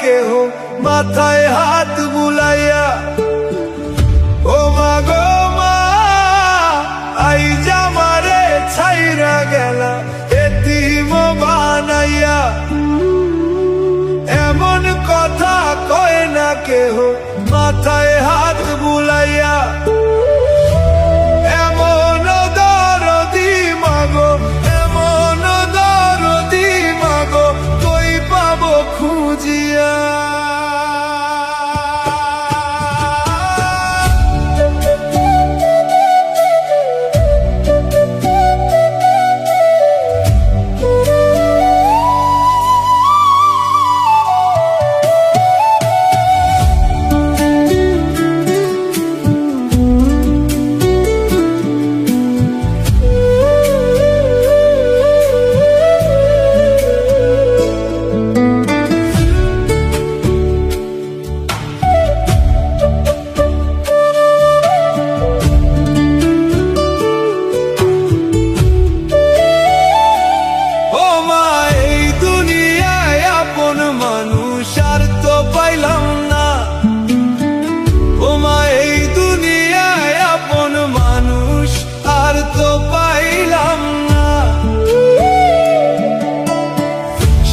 কেহ মাথায় হাত বুলাইয়া। ও মা গো মা, আইজা মারে ছাইরা গেলা এতিম বানাইয়া। এমন কথা কয় না কেহ মাথায় হাত বুলাইয়া। এমন দরদি মাগো, এমন দরদি মাগো, কই পাবো খুঁজিয়া।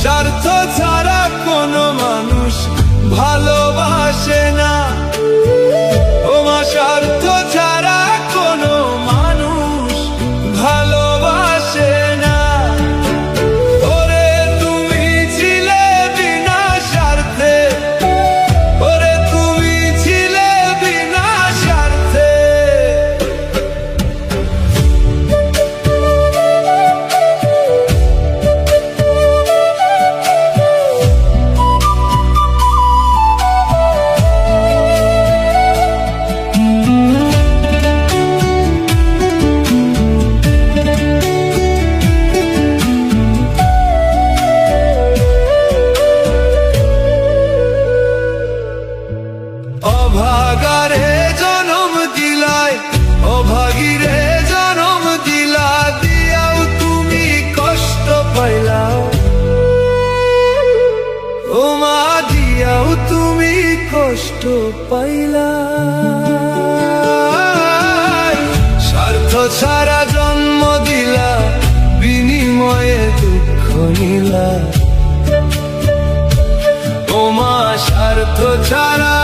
স্বার্থ ছাড়া কোনো মানুষ ভালোবাসে না। ও মা, স্বার্থ ছাড়া কোনো মানুষ ভালোবাসে না। ওরে তুমি ছিলে বিনা স্বার্থে, ওরে তুমি ছিলে বিনা স্বার্থে। অভাগারে জনম দিলাই, অভাগীরে জনম দিলা, দিয়াও তুমি কষ্ট পাইলা। ও মা, দিয়াও তুমি কষ্ট পাইলা। স্বার্থ ছাড়া জন্ম দিলা, বিনিময়ে দুঃখ নিলা। ও মা, স্বার্থ ছাড়া